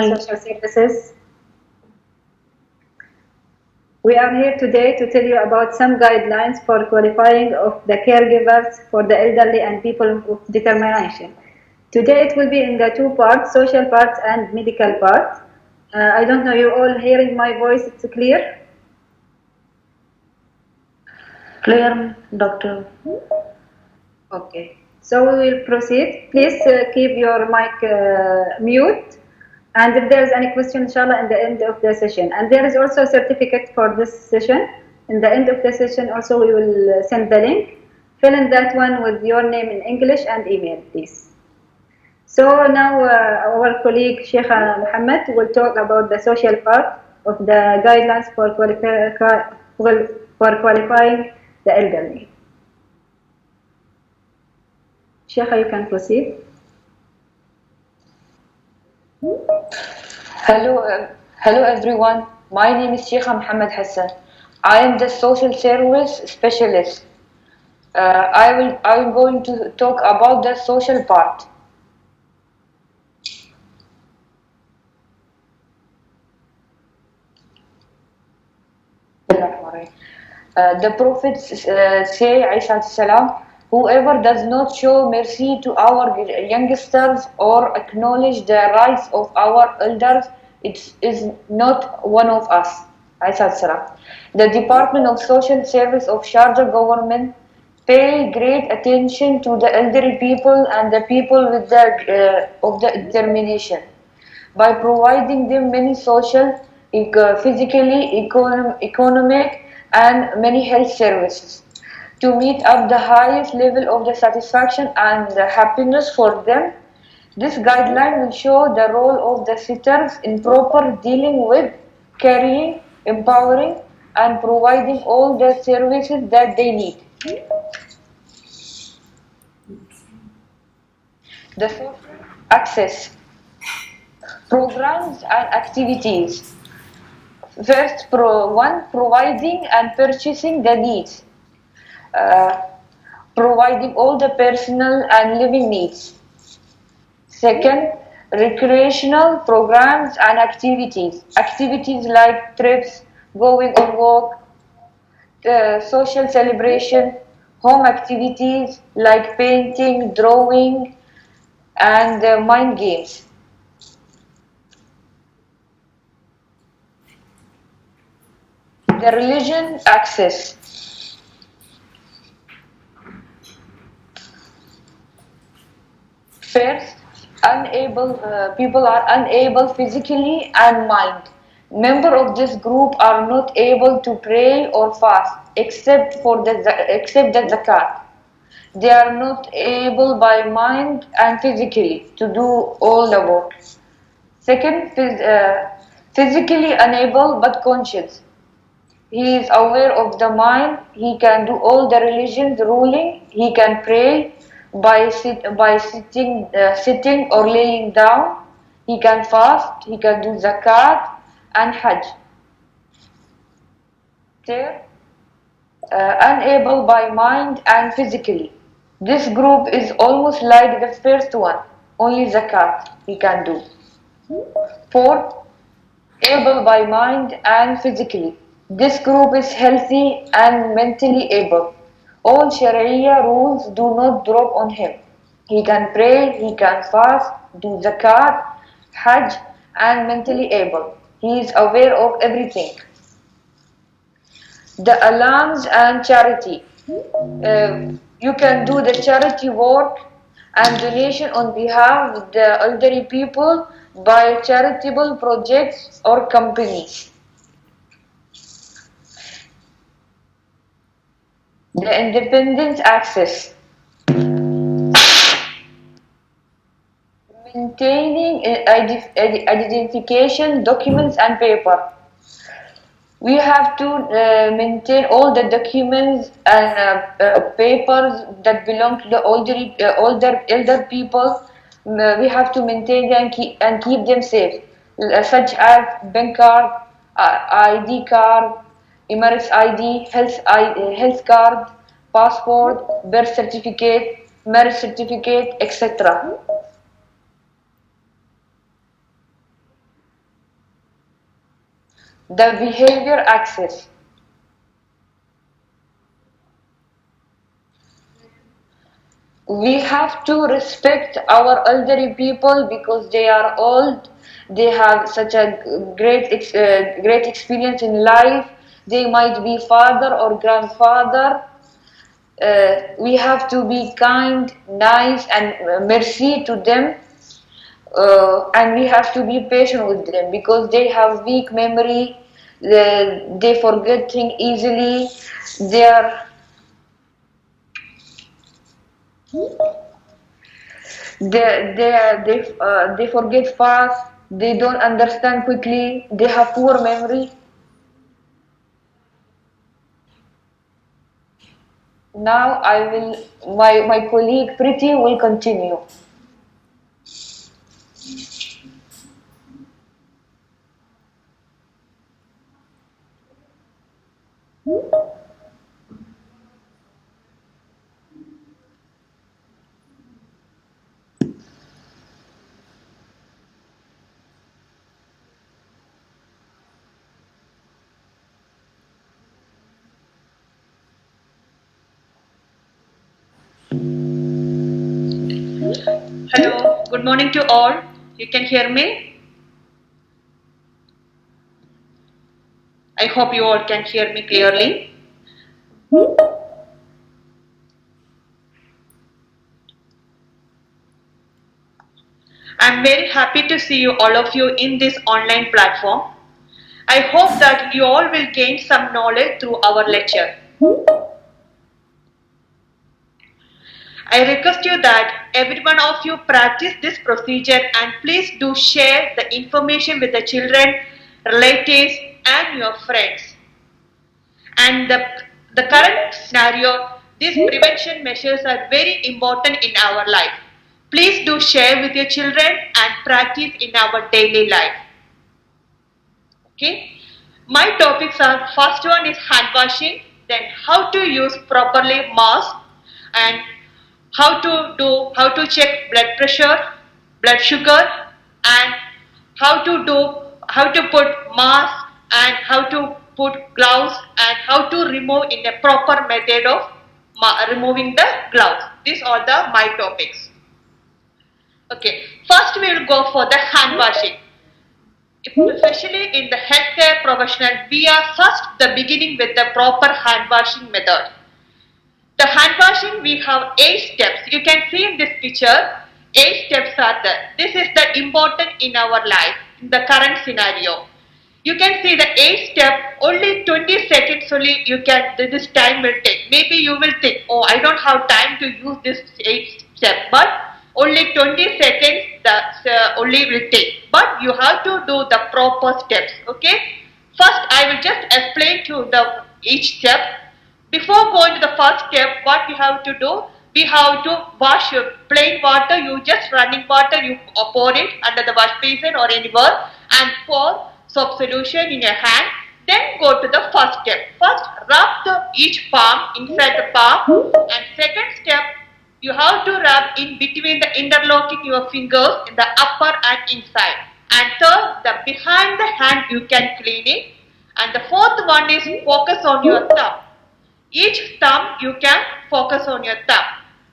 Social Services. We are here today to tell you about some guidelines for qualifying of the caregivers for the elderly and people with determination. Today it will be in the two parts, social parts and medical parts. I don't know, you all hearing my voice, it's clear? Clear, doctor. Okay, so we will proceed. Please keep your mic mute. And if there is any question, inshallah, in the end of the session. And there is also a certificate for this session. In the end of the session, also, we will send the link. Fill in that one with your name in English and email, please. So now our colleague Sheikh Muhammad will talk about the social part of the guidelines for qualifying the elderly. Sheikh, you can proceed. Hello everyone. My name is Sheikh Muhammad Hassan. I am the social service specialist. I'm going to talk about the social part. The Prophet say, whoever does not show mercy to our youngsters or acknowledge the rights of our elders, it is not one of us. The Department of Social Service of Sharjah government pay great attention to the elderly people and the people with of the determination by providing them many social, physically, economic, and many health services to meet up the highest level of the satisfaction and the happiness for them. This guideline will show the role of the sitters in proper dealing with, caring, empowering, and providing all the services that they need. The social access programs and activities. First, providing and purchasing the needs. Providing all the personal and living needs. Second, recreational programs and activities. Activities like trips, going on walk, social celebration, home activities like painting, drawing, and mind games. The religion access. First, people are unable physically and mind. Members of this group are not able to pray or fast except the zakat. They are not able by mind and physically to do all the work. Second, physically unable but conscious. He is aware of the mind. He can do all the religions ruling. He can pray by sitting or laying down. He can fast. He can do zakat and hajj. Third, unable by mind and physically. This group is almost like the first one. Only zakat he can do. Fourth, able by mind and physically. This group is healthy and mentally able. All Sharia rules do not drop on him. He can pray, he can fast, do zakat, hajj, and mentally able. He is aware of everything. The alarms and charity. You can do the charity work and donation on behalf of the elderly people by charitable projects or companies. The independent access. Maintaining identification documents and paper. We have to maintain all the documents and papers that belong to the elder people. We have to maintain them and keep them safe, such as bank card, ID card, Emirates ID, health card, passport, birth certificate, marriage certificate, etc. The behavior axis. We have to respect our elderly people because they are old. They have such a great experience in life. They might be father or grandfather. We have to be kind, nice, and mercy to them. And we have to be patient with them because they have weak memory. They forget things easily. They are they forget fast. They don't understand quickly. They have poor memory. Now I will my colleague Pretty will continue. Hello, good morning to all. You can hear me? I hope you all can hear me clearly. I'm very happy to see you all of you in this online platform. I hope that you all will gain some knowledge through our lecture. I request you that every one of you practice this procedure and please do share the information with the children, relatives and your friends. And the current scenario, these prevention measures are very important in our life. Please do share with your children and practice in our daily life. Okay. My topics are, first one is hand washing, then how to use properly mask, and how to check blood pressure, blood sugar, and how to put mask and how to put gloves and how to remove in a proper method of removing the gloves. These are my topics. Okay, first we will go for the hand washing. Especially in the healthcare professional, we are first the beginning with the proper hand washing method. The hand washing, we have 8 steps. You can see in this picture, 8 steps are there. This is the important in our life, in the current scenario. You can see the 8 step, only 20 seconds only this time will take. Maybe you will think, oh, I don't have time to use this 8 step, but only 20 seconds only will take. But you have to do the proper steps, okay? First, I will just explain to each step. Before going to the first step, what we have to do, we have to wash plain water. You just running water, you pour it under the wash basin or anywhere and pour soap solution in your hand. Then go to the first step. First, rub each palm inside the palm, and second step, you have to rub in between the interlocking your fingers in the upper and inside. And third, the behind the hand you can clean it. And the fourth one is focus on your thumb. Each thumb you can focus on your thumb.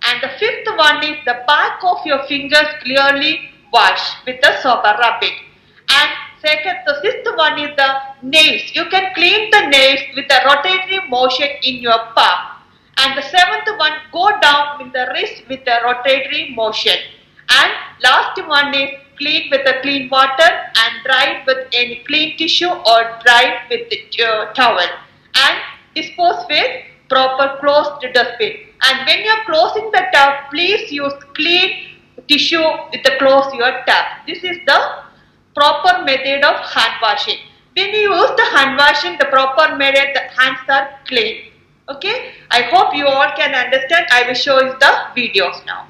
And the fifth one is the back of your fingers clearly wash with the soap and rub it. And the sixth one is the nails. You can clean the nails with a rotatory motion in your palm. And the seventh one, go down with the wrist with a rotatory motion. And last one is clean with a clean water and dry with any clean tissue or dry with the towel. And dispose with proper closed dustbin. And when you are closing the tap, please use clean tissue with the close your tap. This is the proper method of hand washing. When you use the hand washing, the proper method, the hands are clean. Okay, I hope you all can understand. I will show you the videos now.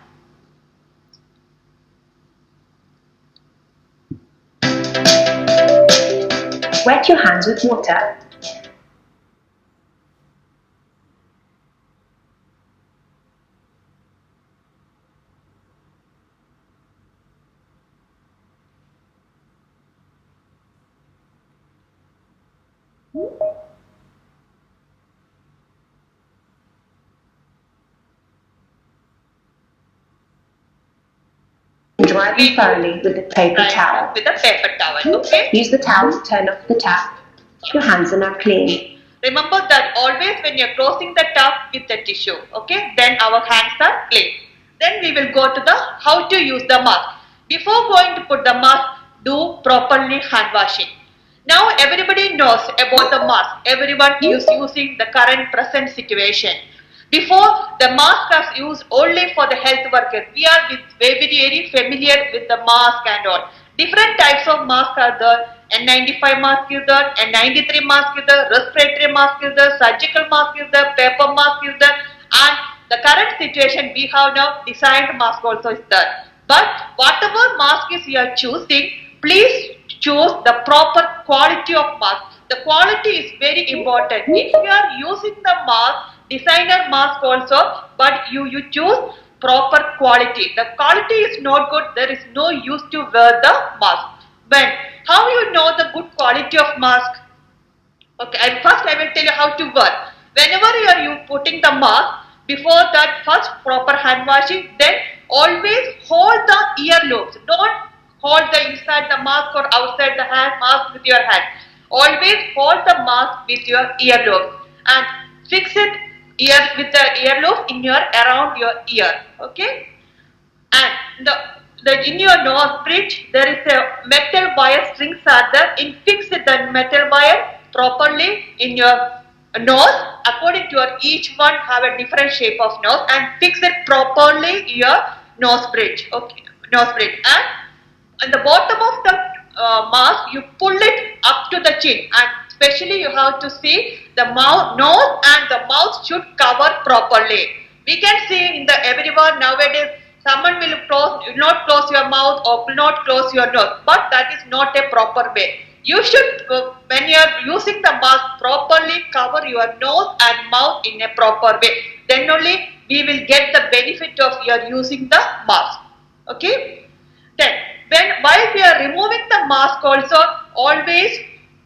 Wet your hands with water. Dry them thoroughly with a paper towel. With a paper towel, okay? Use the towel to turn off the tap. Your hands are now clean. Remember that always when you're closing the tap with the tissue, okay? Then our hands are clean. Then we will go to the how to use the mask. Before going to put the mask, do properly hand washing. Now everybody knows about the mask. Everyone is using the current present situation. Before, the mask was used only for the health workers. We are very familiar with the mask and all. Different types of masks are there. N95 mask is there, N93 mask is there, respiratory mask is there, surgical mask is there, paper mask is there, and the current situation we have now designed mask also is there. But whatever mask is you are choosing, please choose the proper quality of mask. The quality is very important. If you are using the mask, designer mask also, but you choose proper quality. The quality is not good, there is no use to wear the mask. When? How you know the good quality of mask? Okay, first I will tell you how to wear. Whenever you are putting the mask, before that first proper hand washing, then always hold the earlobes. Don't hold the inside the mask or outside the hand mask with your hand. Always hold the mask with your earlobe and fix it with the earlobe in your around your ear. Okay, and in your nose bridge there is a metal wire strings are there. In fix the metal wire properly in your nose according to your each one have a different shape of nose and fix it properly in your nose bridge. Okay, nose bridge, and on the bottom of the mask you pull it up to the chin, and especially you have to see the mouth, nose and the mouth should cover properly. We can see in the everyone nowadays someone will not close your mouth or will not close your nose, but that is not a proper way. You should, when you are using the mask, properly cover your nose and mouth in a proper way. Then only we will get the benefit of your using the mask. Okay. Then while we are removing the mask also, always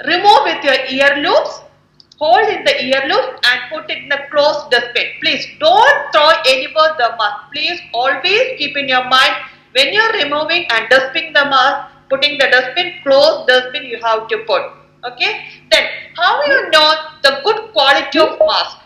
remove with your ear loops, hold in the ear loop and put it in the closed dustbin. Please don't throw anywhere the mask. Please always keep in your mind when you are removing and dusting the mask, putting the dustbin, closed dustbin you have to put. Okay. Then how you know the good quality of mask?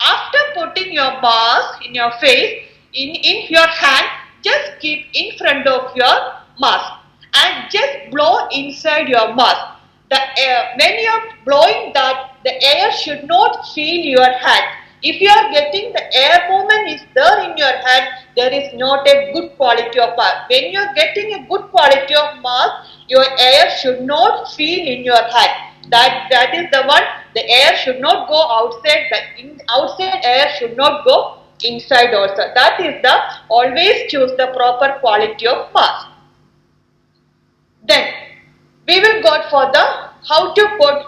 After putting your mask in your face, in your hand, just keep in front of your mask and just blow inside your mask. The air, when you are blowing that, the air should not fill your hand. If you are getting the air movement is there in your hand, there is not a good quality of mask. When you are getting a good quality of mask, your air should not fill in your hand. That is the one. The air should not go outside. The outside air should not go inside also. That is the always choose the proper quality of mask. Then we will go for the how to put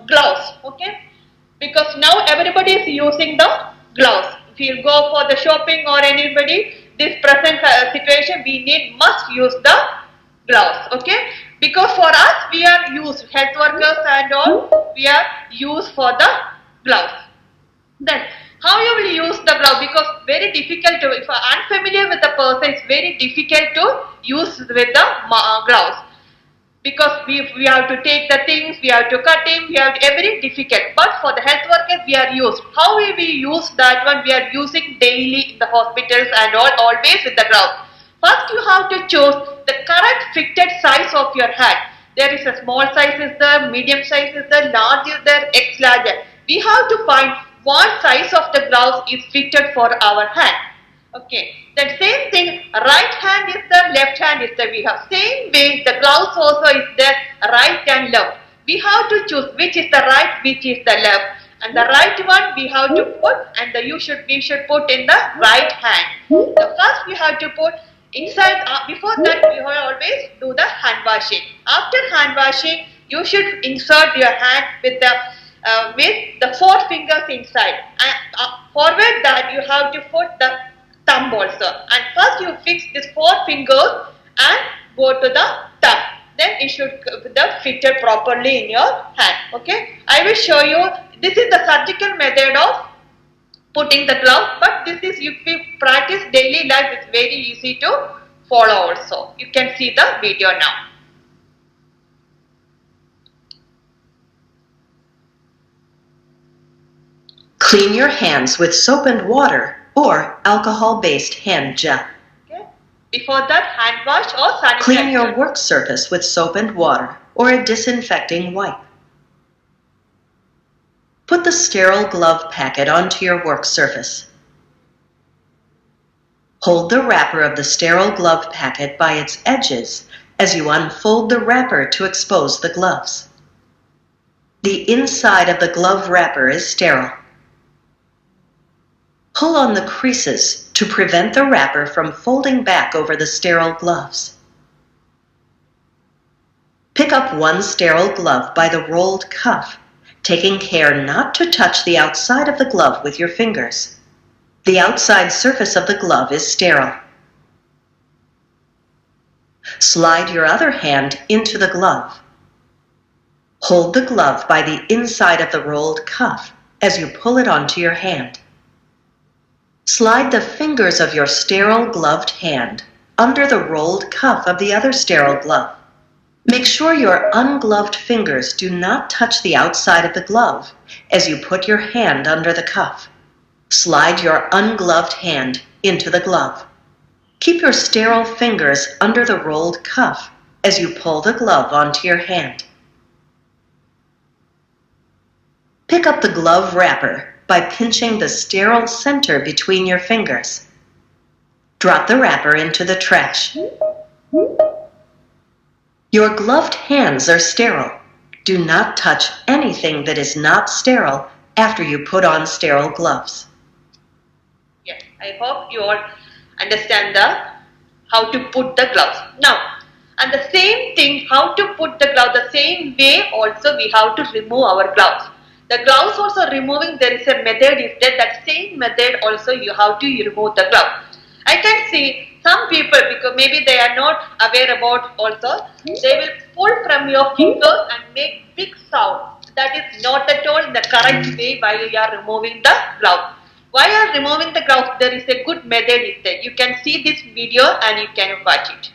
gloves. Okay, because now everybody is using the gloves. If you go for the shopping or anybody, this present situation must use the gloves. Okay, because for us we are used health workers and all, we are used for the gloves. Then how you will use the glove, because very difficult to, if you are unfamiliar with the person, it's very difficult to use with the gloves, because we have to take the things, we have to cut him, we have very difficult. But for the health workers we are used. How we use that one? We are using daily in the hospitals and all, always with the gloves. First you have to choose the correct fitted size of your hand. There is a small size is there, medium size is there, large is there, X larger. We have to find what size of the gloves is fitted for our hand. Okay, the same thing, right hand is there, left hand is there. We have same way the gloves also is there, right and left. We have to choose which is the right, which is the left, and the right one we have to put, and we should put in the right hand. The first we have to put inside. Before that we have always do the hand washing. After hand washing, you should insert your hand with the 4 fingers inside, and forward that you have to put the thumb also. And first you fix these 4 fingers and go to the thumb. then it should be fitted properly in your hand. Okay, I will show you. This is the surgical method of putting the glove, but this is, if we practice daily life, it's very easy to follow also. You can see the video now. Clean your hands with soap and water or alcohol-based hand gel. Okay. Before that, hand wash or sanitizer. Clean your work surface with soap and water or a disinfecting wipe. Put the sterile glove packet onto your work surface. Hold the wrapper of the sterile glove packet by its edges as you unfold the wrapper to expose the gloves. The inside of the glove wrapper is sterile. Pull on the creases to prevent the wrapper from folding back over the sterile gloves. Pick up one sterile glove by the rolled cuff, taking care not to touch the outside of the glove with your fingers. The outside surface of the glove is sterile. Slide your other hand into the glove. Hold the glove by the inside of the rolled cuff as you pull it onto your hand. Slide the fingers of your sterile gloved hand under the rolled cuff of the other sterile glove. Make sure your ungloved fingers do not touch the outside of the glove as you put your hand under the cuff. Slide your ungloved hand into the glove. Keep your sterile fingers under the rolled cuff as you pull the glove onto your hand. Pick up the glove wrapper by pinching the sterile center between your fingers. Drop the wrapper into the trash. Your gloved hands are sterile. Do not touch anything that is not sterile after you put on sterile gloves. Yes, I hope you all understand how to put the gloves. Now, and the same thing, how to put the glove, the same way also we have to remove our gloves. The gloves also removing, there is a method is there, that same method also you have to remove the glove. I can see some people, because maybe they are not aware about also, they will pull from your fingers and make big sound. That is not at all the correct way while you are removing the glove. While you are removing the glove, there is a good method is there. You can see this video and you can watch it.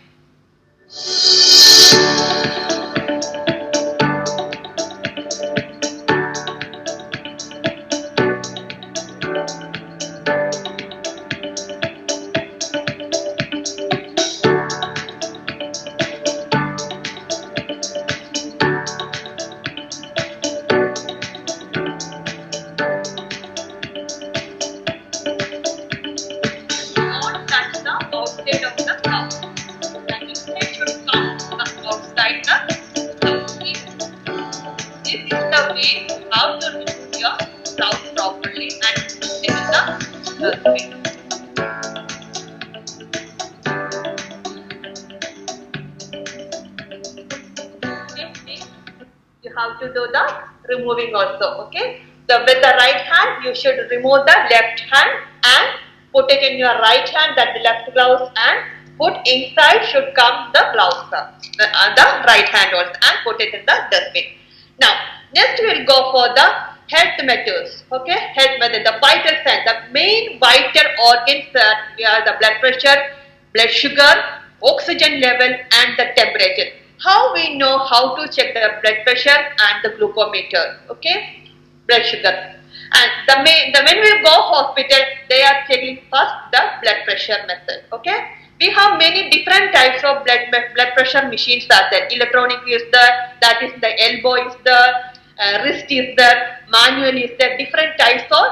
How to remove your gloves properly, and this is the way. You have to do the removing also. Okay. So with the right hand, you should remove the left hand and put it in your right hand, that the left gloves, and put inside should come the gloves, the right hand also, and put it in the dustbin. Now, next we will go for the health matters. Okay, health method, the vital signs, the main vital organs that we are the blood pressure, blood sugar, oxygen level, and the temperature. How we know how to check the blood pressure and the glucometer? Okay, blood sugar. And when we go hospital, they are checking first the blood pressure method. Okay. We have many different types of blood pressure machines are there. Electronic is there, that is the elbow is there, wrist is there, manual is there, different types of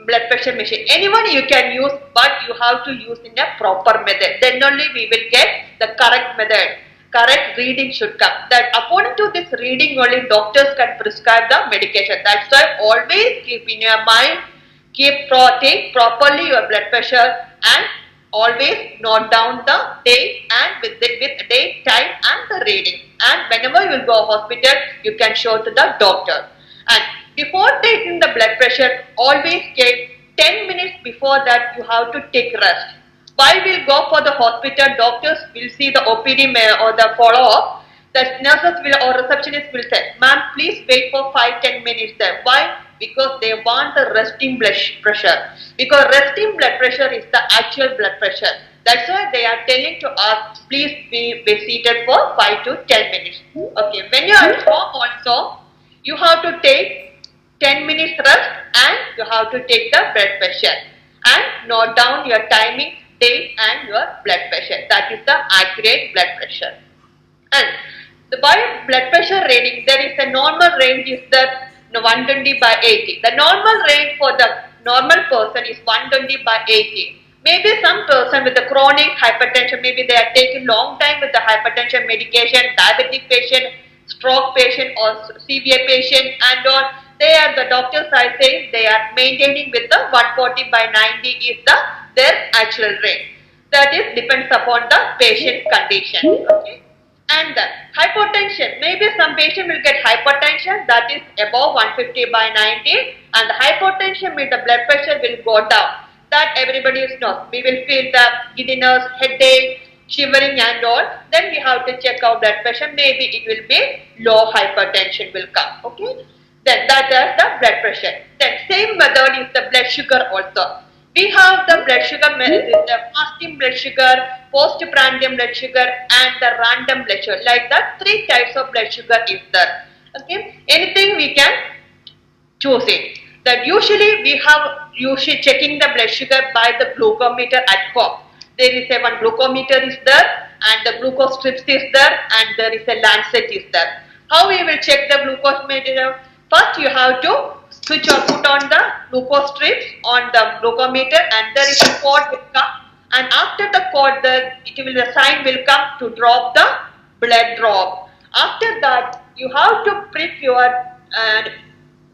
blood pressure machine. Anyone you can use, but you have to use in a proper method. Then only we will get the correct method. Correct reading should come. That according to this reading only doctors can prescribe the medication. That's why always keep in your mind, take properly your blood pressure and always note down the day and with date, time and the reading. And whenever you will go to hospital, you can show to the doctor. And before taking the blood pressure, always take 10 minutes before that you have to take rest. Why we'll go for the hospital, doctors will see the OPD or the follow-up. the nurses will or receptionist will say, ma'am, please wait for 5-10 minutes there. Why? Because they want the resting blood pressure. Because resting blood pressure is the actual blood pressure. That's why they are telling to us, please be seated for 5 to 10 minutes. Okay, when you are at home also, you have to take 10 minutes rest and you have to take the blood pressure and note down your timing, date and your blood pressure. That is the accurate blood pressure. And the by blood pressure reading, there is a normal range is the 120 by 80. The normal range for the normal person is 120 by 80. Maybe some person with the chronic hypertension, maybe they are taking long time with the hypertension medication, diabetic patient, stroke patient or severe patient and all. They are the doctors are saying they are maintaining with the 140 by 90 is their actual range. That is depends upon the patient condition. Okay. And the hypertension, maybe some patient will get hypertension that is above 150 by 90 and the hypertension means the blood pressure will go down. That everybody knows. We will feel the giddiness, headache, shivering and all. Then we have to check our blood pressure. Maybe it will be low hypertension will come. Okay. Then that is the blood pressure. Then same method is the blood sugar also. We have the blood sugar method, the fasting blood sugar, postprandial blood sugar and the random blood sugar. Like that 3 types of blood sugar is there. Okay. Anything we can choose it. That usually we have checking the blood sugar by the glucometer at home. There is a one glucometer is there and the glucose strips is there and there is a lancet is there. How we will check the glucose meter? First you have to switch or put on the glucose strips on the glucometer and there is a cord will come and after the cord the sign will come to drop the blood drop. After that you have to prick your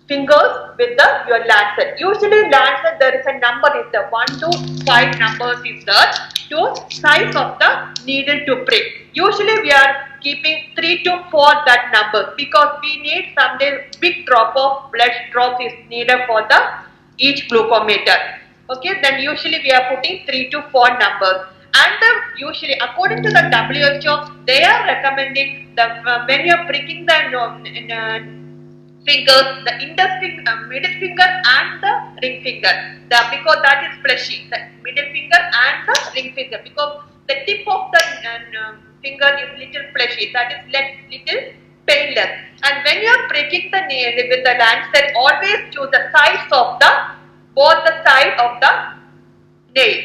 fingers with your lancet. Usually lancet there is a number is the 1 to 5 numbers is there to size of the needle to prick. Usually we are keeping 3 to 4 that number because we need someday big drop of blood drops is needed for the each glucometer. Okay, then usually we are putting 3 to 4 numbers. And usually according to the WHO, they are recommending the when you are pricking the fingers, the index finger, middle finger and the ring finger. Because that is fleshy, the middle finger and the ring finger. Because the tip of the finger is little fleshy, that is little painless. And when you are pricking the nail with the lancet, always choose the sides of the both the side of the nail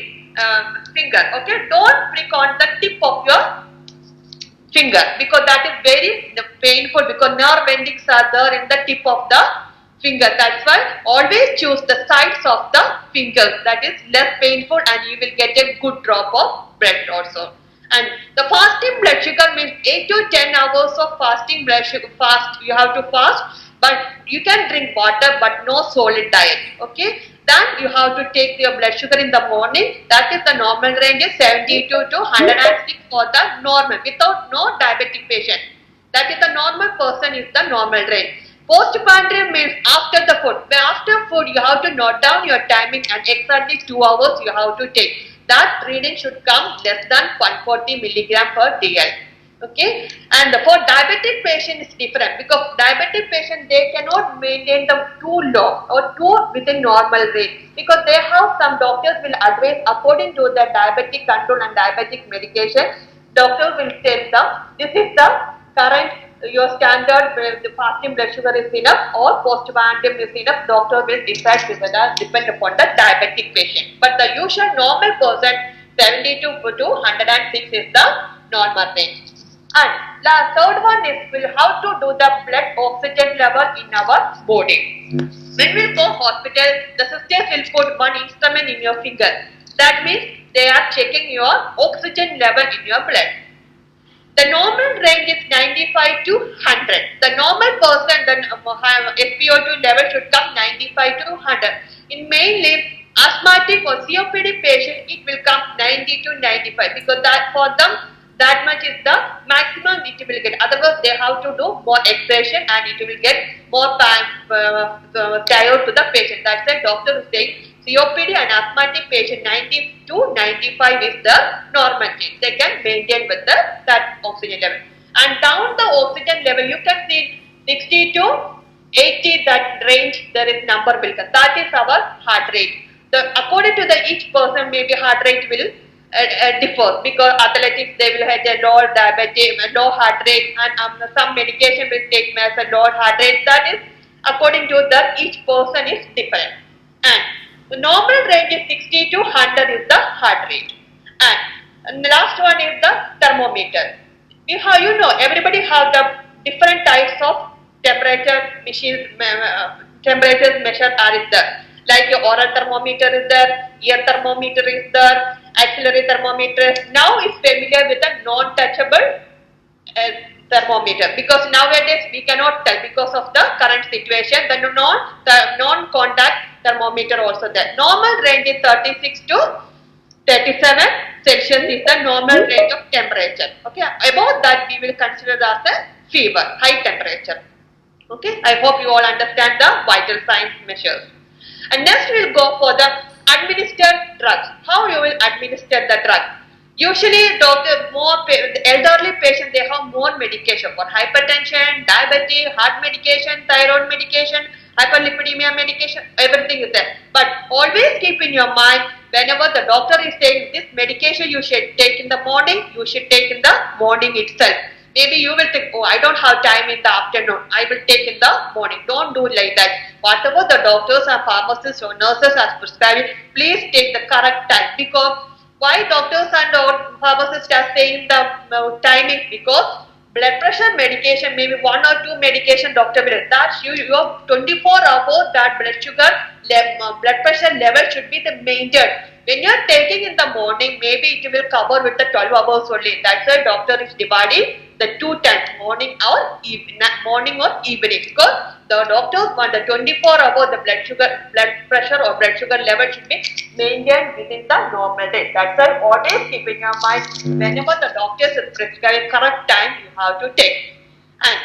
finger. Okay, don't prick on the tip of your finger because that is very painful because nerve endings are there in the tip of the finger. That's why always choose the sides of the fingers. That is less painful and you will get a good drop of blood also. And the fasting blood sugar means 8 to 10 hours of fasting blood sugar fast. You have to fast, but you can drink water but no solid diet. Okay. Then you have to take your blood sugar in the morning. That is the normal range is 72 to 106 for the normal without no diabetic patient. That is the normal person is the normal range. Postprandial means after the food. After food you have to note down your timing and exactly 2 hours you have to take. That reading should come less than 140 milligram per dl. Okay, and for diabetic patient is different because diabetic patient they cannot maintain them too low or too within normal range because they have some doctors will advise according to the diabetic control and diabetic medication. Doctor will tell them this is the current your standard the fasting blood sugar is enough or postprandial is enough. Doctor will decide whether depend upon the diabetic patient. But the usual normal person 72 to 106 is the normal range. And the third one is will how to do the blood oxygen level in our body. When we go hospital, the sisters will put one instrument in your finger. That means they are checking your oxygen level in your blood. The normal range is 95 to 100. The normal person, the SpO2 level should come 95 to 100. In mainly asthmatic or COPD patient, it will come 90 to 95 because that for them that much is the maximum it will get. Otherwise, they have to do more exertion and it will get more time tired to the patient. That's why doctor is saying COPD and asthmatic patient 90 to 95 is the normal range. They can maintain with that oxygen level. And down the oxygen level, you can see 60 to 80, that range, there is number will come. That is our heart rate. According to each person, maybe heart rate will differ, because athletics they will have a low diabetes, low heart rate, and some medication will take as a low heart rate. That is according to that each person is different. And the normal range is 60 to 100 is the heart rate. And the last one is the thermometer. Everybody have the different types of temperature machines, temperatures measured are there. Like your oral thermometer is there, ear thermometer is there, axillary thermometer. Now is familiar with the non-touchable thermometer, because nowadays we cannot tell because of the current situation. The non-contact thermometer also there. Normal range is 36 to 37 Celsius is the normal range of temperature. Okay, above that we will consider as a fever, high temperature. Okay, I hope you all understand the vital signs measures. And next we will go for the administered drugs. How you will administer the drug? Usually, the elderly patients, they have more medication for hypertension, diabetes, heart medication, thyroid medication, hyperlipidemia medication, everything is there. But always keep in your mind, whenever the doctor is saying this medication you should take in the morning, you should take in the morning itself. Maybe you will think, oh, I don't have time in the afternoon, I will take in the morning. Don't do like that. Whatever the doctors and pharmacists or nurses are prescribing, please take the correct time. Because why doctors and pharmacists are saying the timing? Because blood pressure medication, maybe 1 or 2 medication doctor will, that your 24 hours that blood pressure level should be maintained. When you are taking in the morning, maybe it will cover with the 12 hours only. That's why doctor is dividing the 2 times, morning or evening, because the doctors want the 24 hours the blood pressure or blood sugar level should be maintained within the normal range. That's why always keep in your mind, whenever the doctors is prescribing correct time, you have to take. And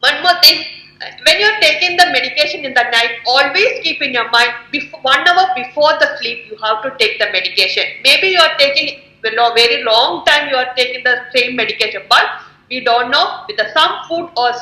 one more thing, when you are taking the medication in the night, always keep in your mind, 1 hour before the sleep, you have to take the medication. Maybe you are taking very long time, you are taking the same medication, but we don't know, with some food or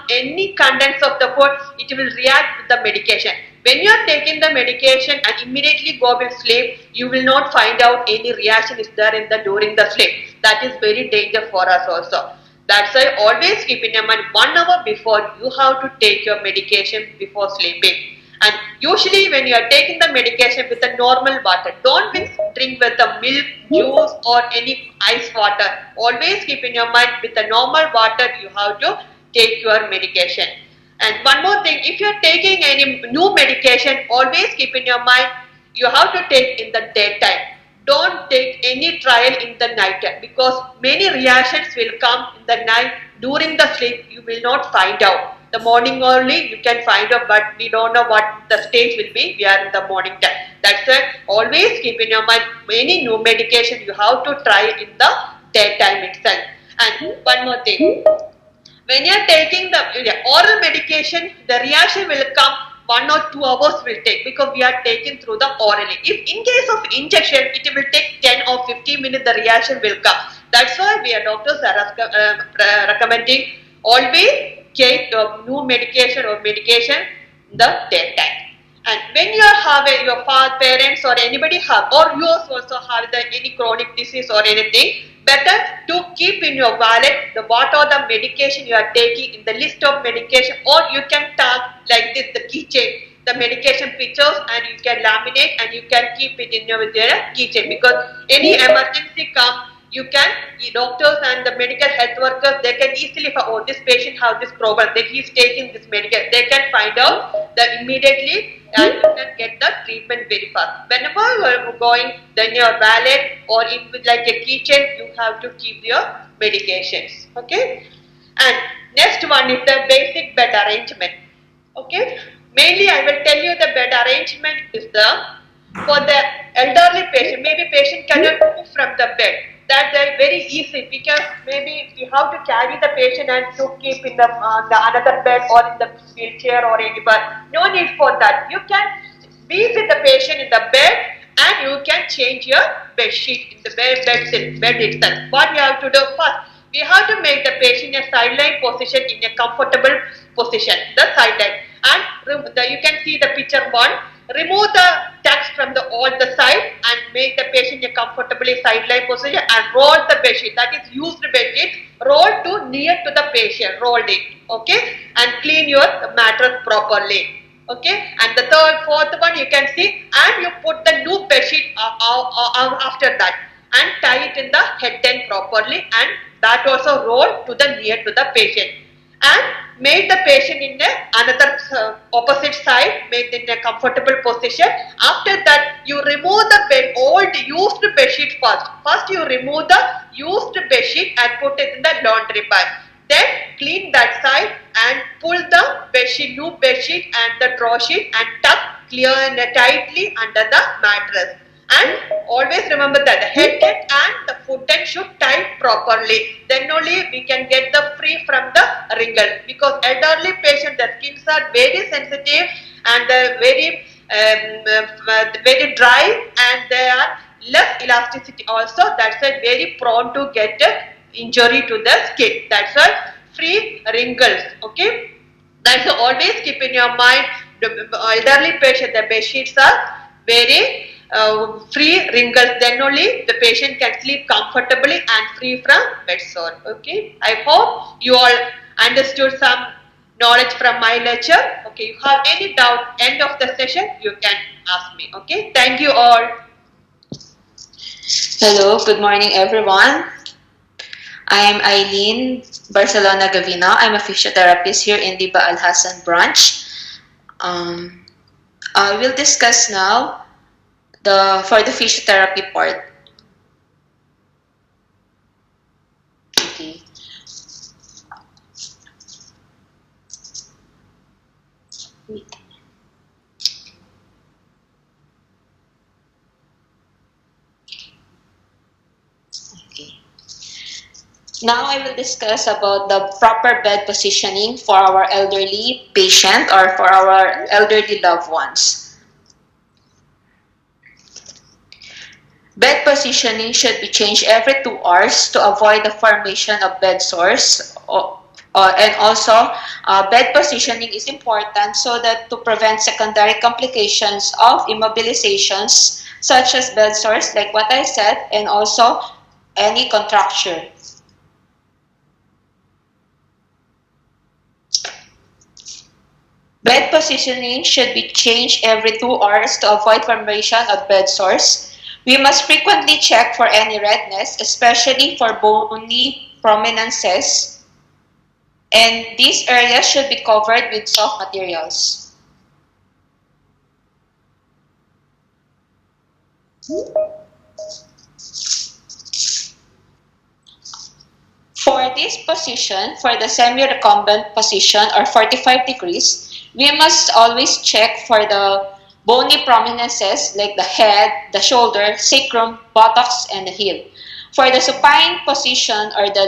any contents of the food, it will react with the medication. When you are taking the medication and immediately go with sleep, you will not find out any reaction is there during the sleep. That is very dangerous for us also. That's why always keep in your mind, 1 hour before you have to take your medication before sleeping. And usually when you are taking the medication with the normal water, don't drink with the milk, juice or any ice water. Always keep in your mind, with the normal water you have to take your medication. And one more thing, if you are taking any new medication, always keep in your mind, you have to take in the daytime. Don't take any trial in the night time, because many reactions will come in the night. During the sleep, you will not find out. The morning only you can find out, but we don't know what the stage will be. We are in the morning time. That's why always keep in your mind, any new medication you have to try in the daytime itself. And one more thing, when you are taking the oral medication, the reaction will come 1 or 2 hours will take, because we are taking through the orally. If in case of injection, it will take 10 or 15 minutes, the reaction will come. That's why we are doctors are recommending always take the new medication or medication in the daytime. And when you have your parents or anybody have, or yours also have any chronic disease or anything, better to keep in your wallet what are the medication you are taking in the list of medication, or you can tag like this, the keychain, the medication pictures, and you can laminate and you can keep it in your keychain, because any emergency come, doctors and the medical health workers, they can easily find, oh, this patient has this problem, that he is taking this medication. They can find out that immediately and you can get the treatment very fast. Whenever you are going, then your wallet or in with like a keychain, you have to keep your medications. Okay. And next one is the basic bed arrangement. Okay. Mainly I will tell you the bed arrangement is for the elderly patient. Maybe patient cannot move from the bed. That's very easy, because maybe you have to carry the patient and to keep in the another bed or in the wheelchair or anywhere. No need for that. You can be with the patient in the bed and you can change your bed sheet in the bed itself. What you have to do first, we have to make the patient a sideline position in a comfortable position, the sideline. And you can see the picture 1. Remove the text from all the side and make the patient a comfortably sideline position and roll the bedsheet. That is used bedsheet. Roll to near to the patient. Rolled it. Okay. And clean your mattress properly. Okay. And the fourth one you can see, and you put the new bedsheet after that and tie it in the head end properly, and that also roll to the near to the patient. And make the patient in another opposite side, made in a comfortable position. After that, you remove the old used bedsheet first. First, you remove the used bedsheet and put it in the laundry bag. Then clean that side and pull the bedsheet, new bedsheet and the draw sheet and tuck clear and tightly under the mattress. And always remember that the head end and the foot end should tie properly. Then only we can get the free from the wrinkle. Because elderly patients, their skins are very sensitive and very very dry, and they are less elasticity also. That's why very prone to get injury to the skin. That's why free wrinkles. Okay. That's why always keep in your mind, the elderly patient, the bed sheets are very free wrinkles. Then only the patient can sleep comfortably and free from bed sore. Okay. I hope you all understood some knowledge from my lecture. Okay. You have any doubt end of the session, you can ask me. Okay. Thank you all. Hello, good morning everyone. I'm Eileen Barcelona Gavina. I'm a physiotherapist here in the Baal Hassan branch. I will discuss now for the physiotherapy part. Okay. Wait. Okay. Now I will discuss about the proper bed positioning for our elderly patient or for our elderly loved ones. Bed positioning should be changed every 2 hours to avoid the formation of bed sores. And also, bed positioning is important so that to prevent secondary complications of immobilizations such as bed sores, like what I said, and also any contracture. Bed positioning should be changed every 2 hours to avoid formation of bed sores. We must frequently check for any redness, especially for bony prominences, and these areas should be covered with soft materials. For this position, for the semi-recumbent position or 45 degrees, we must always check for the bony prominences like the head, the shoulder, sacrum, buttocks, and the heel. For the supine position or the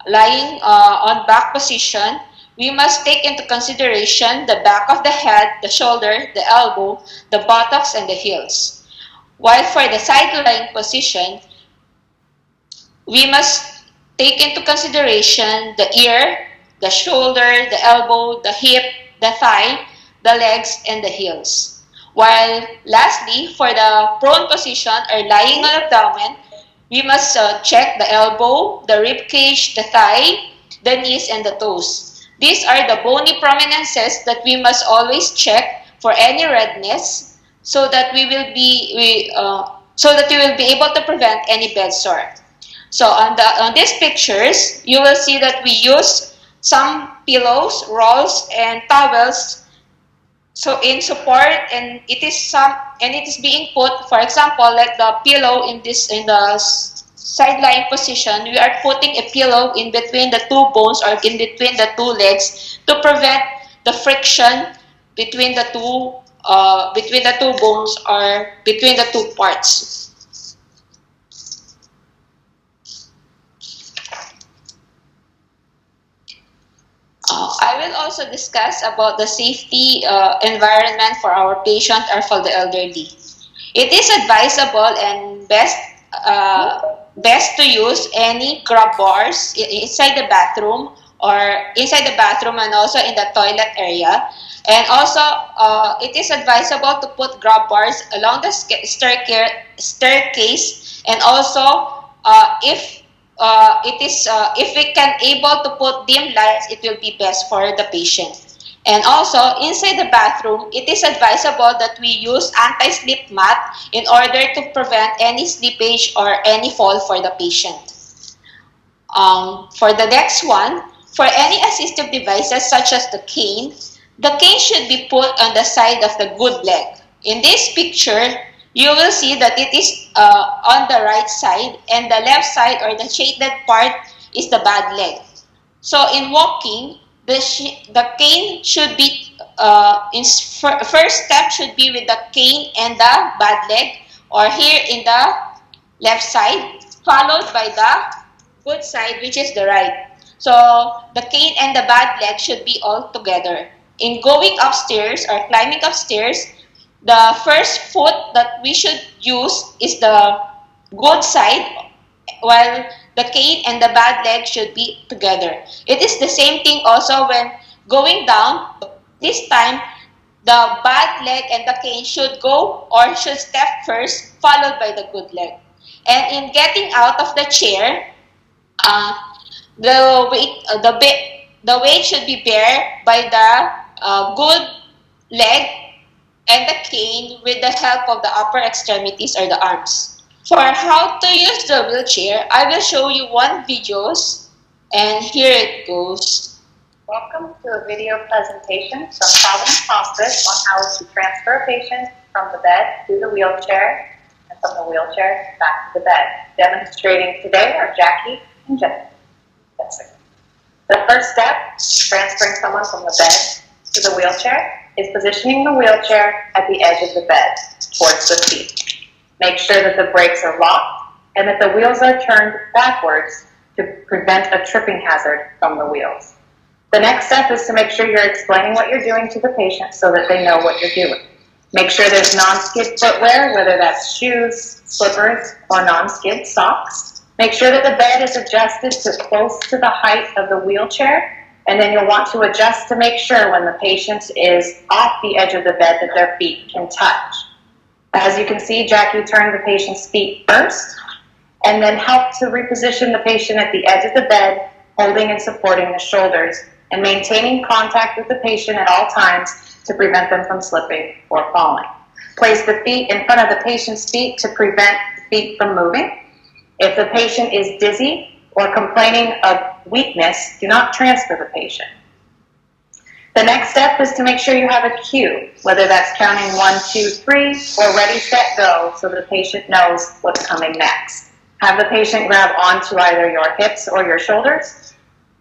lying on back position, we must take into consideration the back of the head, the shoulder, the elbow, the buttocks, and the heels. While for the side-lying position, we must take into consideration the ear, the shoulder, the elbow, the hip, the thigh, the legs, and the heels. While lastly, for the prone position or lying on abdomen, we must check the elbow, the rib cage, the thigh, the knees, and the toes. These are the bony prominences that we must always check for any redness, so that we will be able to prevent any bed sore. So on these pictures, you will see that we use some pillows, rolls, and towels. So in support, and it is being put, for example, like the pillow in the side-lying position, we are putting a pillow in between the 2 bones or in between the 2 legs to prevent the friction between the two bones or between the 2 parts. I will also discuss about the safety environment for our patient or for the elderly. It is advisable and best best to use any grab bars inside the bathroom and also in the toilet area. And also, it is advisable to put grab bars along the staircase, and also if we can able to put dim lights, it will be best for the patient. And also, inside the bathroom, it is advisable that we use anti-slip mat in order to prevent any slippage or any fall for the patient. For the next one, for any assistive devices such as the cane should be put on the side of the good leg. In this picture, you will see that it is on the right side, and the left side or the shaded part is the bad leg. So in walking, the cane should be, first step should be with the cane and the bad leg, or here in the left side, followed by the good side, which is the right. So the cane and the bad leg should be all together. In going upstairs or climbing upstairs, the first foot that we should use is the good side, while the cane and the bad leg should be together. It is the same thing also when going down. This time, the bad leg and the cane should go or should step first, followed by the good leg. And in getting out of the chair, the weight should be bear by the good leg and the cane with the help of the upper extremities or the arms. For how to use the wheelchair, I will show you one videos, and here it goes. Welcome to a video presentation from Providence Hospice on how to transfer a patient from the bed to the wheelchair and from the wheelchair back to the bed. Demonstrating today are Jackie and Jessica. The first step in transferring someone from the bed to the wheelchair is positioning the wheelchair at the edge of the bed towards the feet. Make sure that the brakes are locked and that the wheels are turned backwards to prevent a tripping hazard from the wheels. The next step is to make sure you're explaining what you're doing to the patient so that they know what you're doing. Make sure there's non-skid footwear, whether that's shoes, slippers, or non-skid socks. Make sure that the bed is adjusted to close to the height of the wheelchair, and then you'll want to adjust to make sure when the patient is off the edge of the bed that their feet can touch. As you can see, Jackie turned the patient's feet first, and then helped to reposition the patient at the edge of the bed, holding and supporting the shoulders, and maintaining contact with the patient at all times to prevent them from slipping or falling. Place the feet in front of the patient's feet to prevent the feet from moving. If the patient is dizzy or complaining of weakness, do not transfer the patient. The next step is to make sure you have a cue, whether that's counting 1, 2, 3, or ready, set, go, so the patient knows what's coming next. Have the patient grab onto either your hips or your shoulders,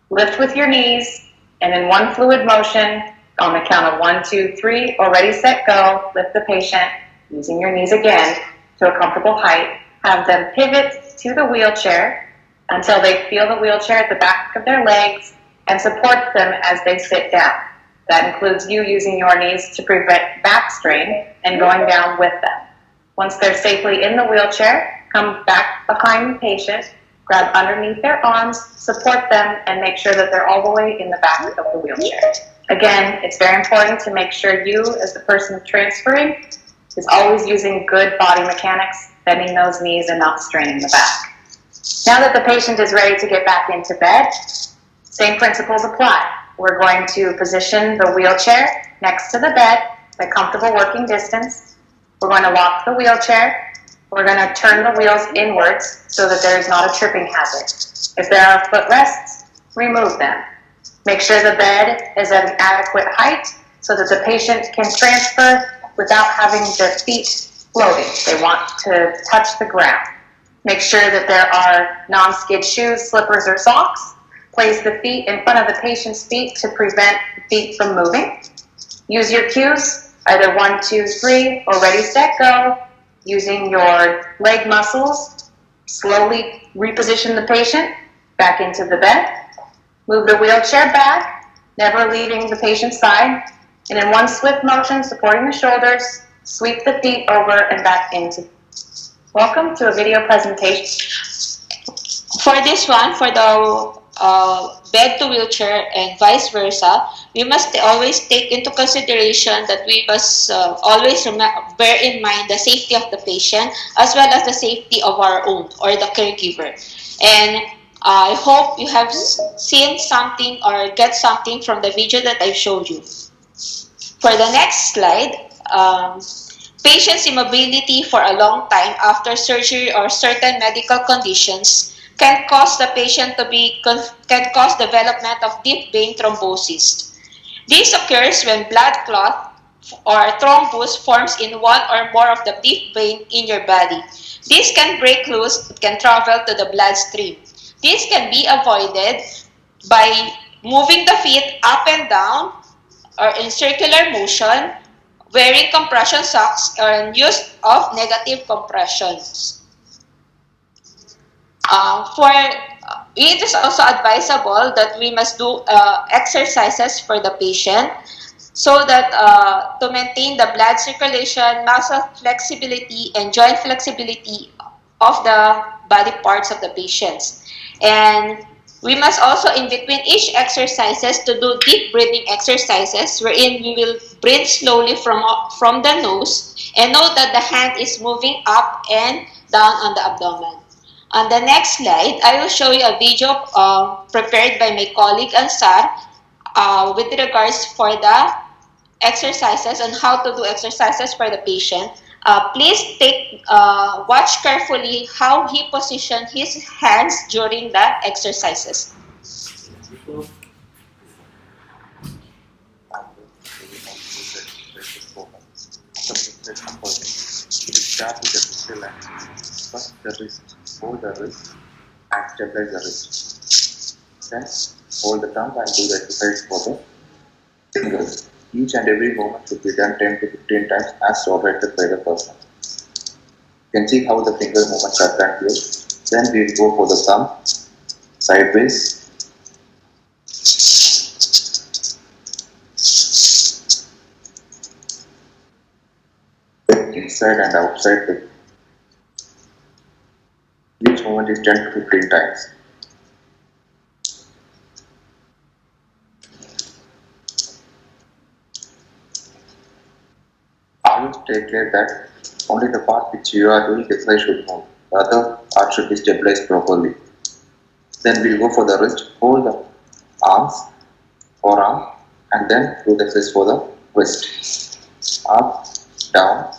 lift with your knees, and in one fluid motion, on the count of 1, 2, 3, or ready, set, go, lift the patient, using your knees again, to a comfortable height. Have them pivot to the wheelchair until they feel the wheelchair at the back of their legs and support them as they sit down. That includes you using your knees to prevent back strain and going down with them. Once they're safely in the wheelchair, come back behind the patient, grab underneath their arms, support them, and make sure that they're all the way in the back of the wheelchair. Again, it's very important to make sure you, as the person transferring, is always using good body mechanics, bending those knees and not straining the back. Now that the patient is ready to get back into bed, same principles apply. We're going to position the wheelchair next to the bed at a comfortable working distance. We're going to lock the wheelchair. We're going to turn the wheels inwards so that there is not a tripping hazard. If there are footrests, remove them. Make sure the bed is at an adequate height so that the patient can transfer without having their feet floating. They want to touch the ground. Make sure that there are non-skid shoes, slippers, or socks. Place the feet in front of the patient's feet to prevent the feet from moving. Use your cues, either 1, 2, 3, or ready, set, go. Using your leg muscles, slowly reposition the patient back into the bed. Move the wheelchair back, never leaving the patient's side. And in one swift motion, supporting the shoulders, sweep the feet over and back into. Welcome to a video presentation. For this one, for the bed to wheelchair and vice versa, we must always take into consideration that we must always bear in mind the safety of the patient as well as the safety of our own or the caregiver. And I hope you have seen something or get something from the video that I showed you. For the next slide, patient's immobility for a long time after surgery or certain medical conditions can cause the patient to can cause development of deep vein thrombosis. This occurs when blood clot or thrombus forms in one or more of the deep vein in your body. This can break loose, it can travel to the bloodstream. This can be avoided by moving the feet up and down or in circular motion, wearing compression socks, or use of negative compressions. It is also advisable that we must do exercises for the patient so that to maintain the blood circulation, muscle flexibility, and joint flexibility of the body parts of the patients. And we must also, in between each exercises, to do deep breathing exercises wherein we will breathe slowly from the nose and note that the hand is moving up and down on the abdomen. On the next slide, I will show you a video prepared by my colleague Ansar with regards for the exercises and how to do exercises for the patient. Please watch carefully how he positioned his hands during the exercises. Start with the pistol and first the wrist, hold the wrist and stabilize the wrist. Then hold the thumb and do the exercise for the fingers. Each and every movement should be done 10 to 15 times as tolerated by the person. You can see how the finger movements are done here. Then we will go for the thumb, sideways, inside and outside. Each movement is 10 to 15 times. Always take care that only the part which you are doing exercise should move. The other part should be stabilized properly. Then we'll go for the wrist, hold the arms, forearm, and then do the exercise for the wrist. Up, down.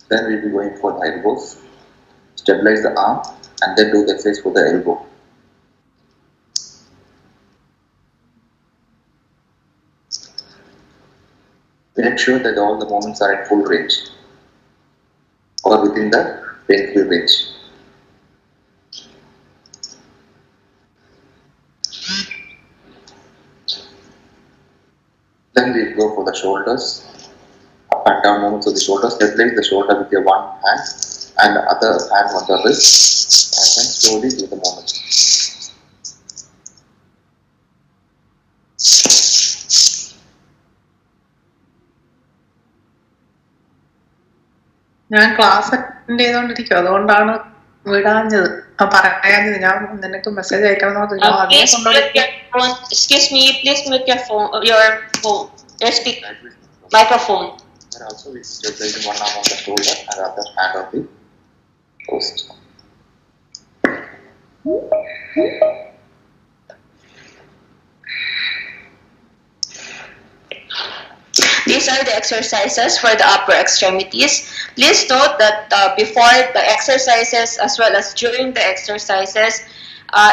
Then we'll be going for the elbows. Stabilize the arm and then do the exercise for the elbow. Make sure that all the movements are at full range or within the pain-free range. Then we'll go for the shoulders. Up and down movements of the shoulders. Stabilize the shoulder with your one hand and the other hand on the wrist, and then slowly do the movement. ഞാൻ class attend ചെയ്തോണ്ടിരിക്കും, അതുകൊണ്ടാണ് വിടാഞ്ഞത്, പറയാഞ്ഞത്. ഞാൻ നിനക്ക് message അയക്കണം. Excuse me, please mute your phone, your speaker, microphone. And also we stabilize one arm on the shoulder and the other hand on the wrist. These are the exercises for the upper extremities. Please note that before the exercises as well as during the exercises,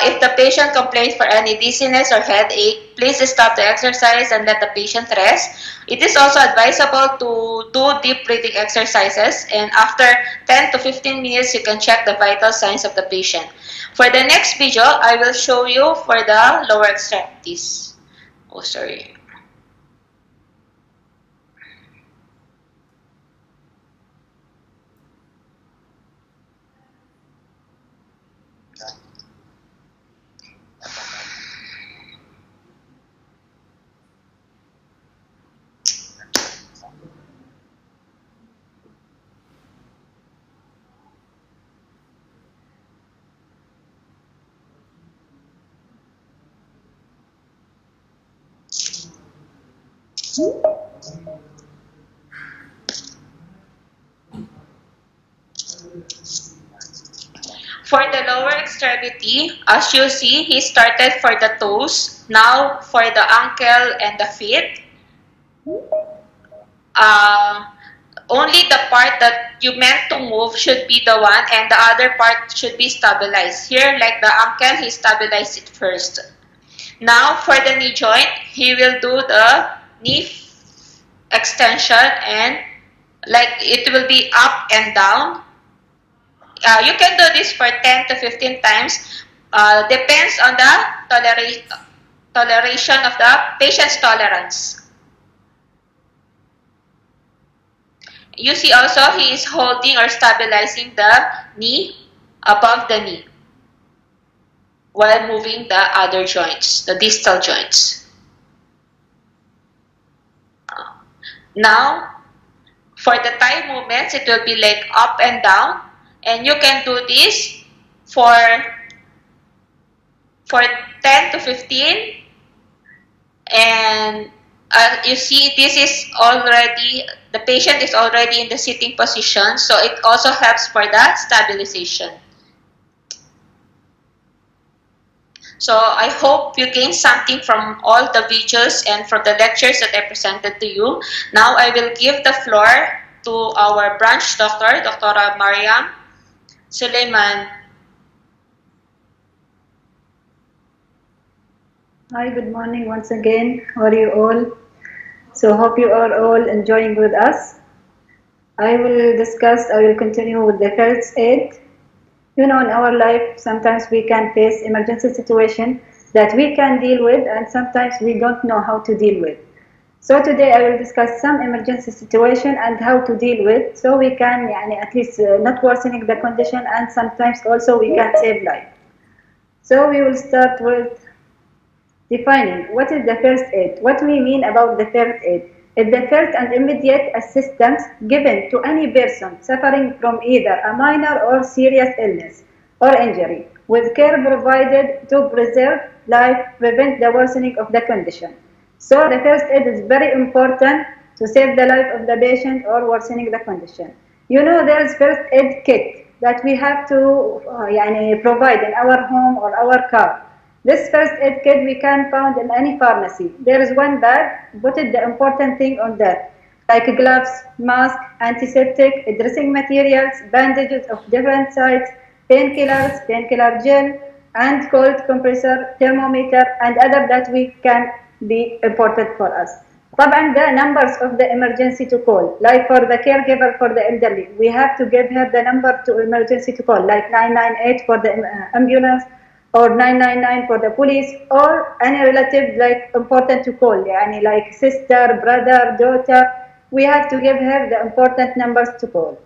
if the patient complains for any dizziness or headache, please stop the exercise and let the patient rest. It is also advisable to do deep breathing exercises, and after 10 to 15 minutes, you can check the vital signs of the patient. For the next video, I will show you for the lower extremities. Oh, sorry. For the lower extremity, as you see, he started for the toes, now for the ankle and the feet. Only the part that you meant to move should be the one, and the other part should be stabilized. Here, like the ankle, he stabilized it first. Now, for the knee joint, he will do the knee extension, and like it will be up and down. You can do this for 10 to 15 times. Depends on the toleration of the patient's tolerance. You see also he is holding or stabilizing the knee above the knee while moving the other joints, the distal joints. Now, for the thigh movements, it will be like up and down. And you can do this for 10 to 15. And you see, this is already, the patient is already in the sitting position. So it also helps for the stabilization. So I hope you gain something from all the videos and from the lectures that I presented to you. Now I will give the floor to our branch doctor, Dr. Mariam Suleiman. Hi, good morning once again. How are you all? So hope you are all enjoying with us. I will continue with the first aid. You know, in our life, sometimes we can face emergency situation that we can deal with, and sometimes we don't know how to deal with. So today I will discuss some emergency situation and how to deal with, so we can at least not worsening the condition, and sometimes also we can save life. So we will start with defining what is the first aid. What we mean about the first aid is the first and immediate assistance given to any person suffering from either a minor or serious illness or injury, with care provided to preserve life, prevent the worsening of the condition. So the first aid is very important to save the life of the patient or worsening the condition. You know, there is first aid kit that we have to provide in our home or our car. This first aid kit we can find in any pharmacy. There is one bag, put it the important thing on that, like gloves, mask, antiseptic, dressing materials, bandages of different sizes, painkillers, painkiller gel, and cold compressor, thermometer, and other that we can be important for us. And the numbers of the emergency to call, like for the caregiver for the elderly, we have to give her the number to emergency to call, like 998 for the ambulance, or 999 for the police, or any relative like important to call, like sister, brother, daughter. We have to give her the important numbers to call.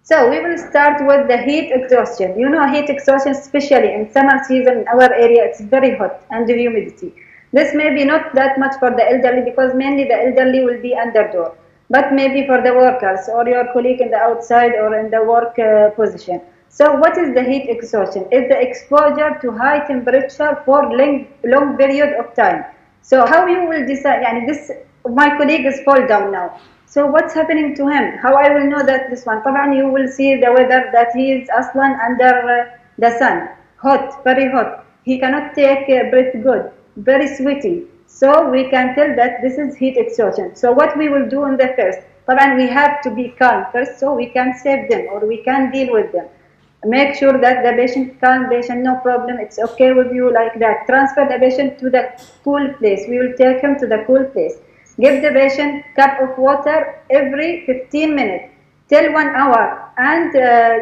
So we will start with the heat exhaustion. You know, heat exhaustion, especially in summer season in our area, it's very hot and the humidity. This may be not that much for the elderly, because mainly the elderly will be under door, but maybe for the workers or your colleague in the outside or in the work position. So what is the heat exhaustion? It's the exposure to high temperature for long period of time. So how you will decide, my colleague is fall down now. So what's happening to him? How I will know that this one? طبعا you will see the weather that he is aslan under the sun, hot, very hot. He cannot take breath good, very sweaty. So we can tell that this is heat exhaustion. So what we will do in the first? طبعا we have to be calm first, so we can save them or we can deal with them. Make sure that the patient calm, patient no problem, it's okay with you, like that. Transfer the patient to the cool place. We will take him to the cool place. Give the patient cup of water every 15 minutes till 1 hour, and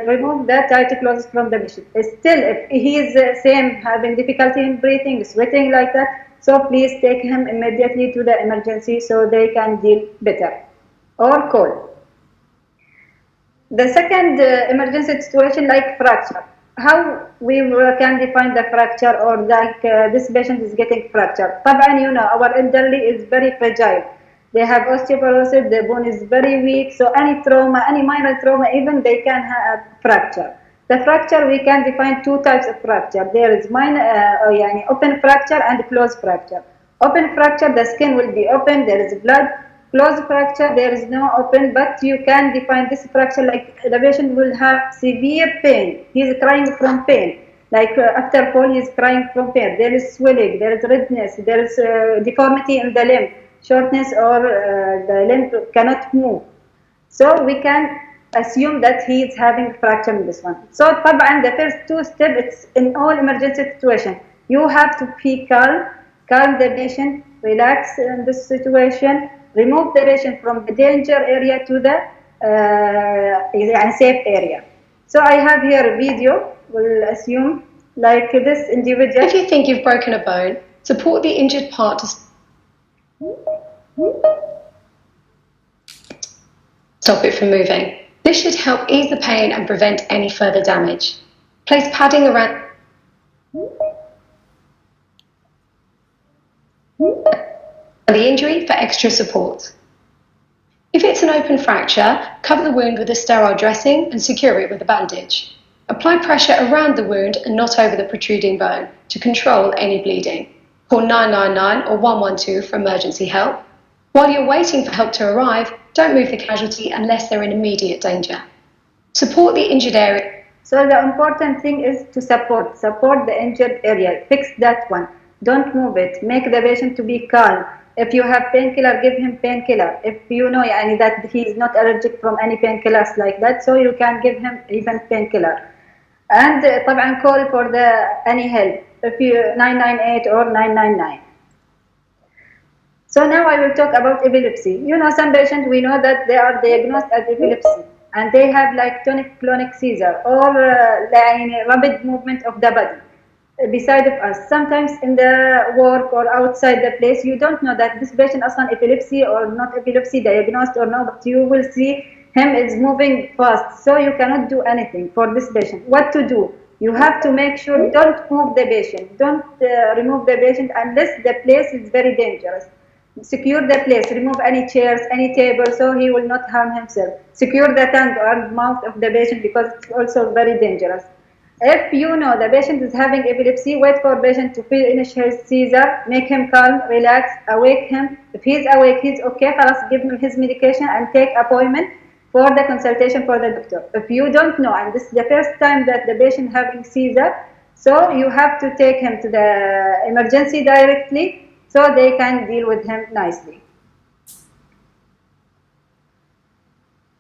remove the tight clothes from the patient. Still, if he is same having difficulty in breathing, sweating like that, so please take him immediately to the emergency so they can deal better or call. The second emergency situation, like fracture. How we can define the fracture, or like this patient is getting fracture? طبعا you know our elderly is very fragile. They have osteoporosis, the bone is very weak, so any trauma, any minor trauma, even they can have fracture. The fracture, we can define two types of fracture. There is minor, open fracture and closed fracture. Open fracture, the skin will be open, there is blood. Closed fracture, there is no open, but you can define this fracture like the patient will have severe pain. He is crying from pain. Like after fall, he is crying from pain. There is swelling, there is redness, there is deformity in the limb, shortness, or the limb cannot move. So we can assume that he is having fracture in this one. So طبعا the first two steps, it's in all emergency situation. You have to be calm, calm the patient, relax in this situation, remove the patient from the danger area to the safe area. So I have here a video, we'll assume like this individual. If you think you've broken a bone, support the injured part to stop it from moving. This should help ease the pain and prevent any further damage. Place padding around the injury for extra support. If it's an open fracture, cover the wound with a sterile dressing and secure it with a bandage. Apply pressure around the wound and not over the protruding bone to control any bleeding. Call 999 or 112 for emergency help. While you're waiting for help to arrive, don't move the casualty unless they're in immediate danger. Support the injured area. So the important thing is to support the injured area, fix that one. Don't move it, make the patient to be calm. If you have painkiller, give him painkiller. If you know that he is not allergic from any painkillers like that, so you can give him even painkiller. And طبعا call for any help, if you 998 or 999. So now I will talk about epilepsy. Some patients, we know that they are diagnosed as epilepsy and they have like tonic-clonic seizure or rapid movement of the body beside of us. Sometimes in the work or outside the place, you don't know that this patient is epilepsy or not epilepsy diagnosed or not, but you will see him is moving fast. So you cannot do anything for this patient. What to do? You have to make sure don't move the patient. Don't remove the patient unless the place is very dangerous. Secure the place, remove any chairs, any table, so he will not harm himself. Secure the tongue or mouth of the patient because it's also very dangerous. If you know the patient is having epilepsy, wait for patient to finish his seizure, make him calm, relax, awake him. If he's awake, he's okay, give him his medication and take appointment for the consultation for the doctor. If you don't know, and this is the first time that the patient having seizure, so you have to take him to the emergency directly, so they can deal with him nicely.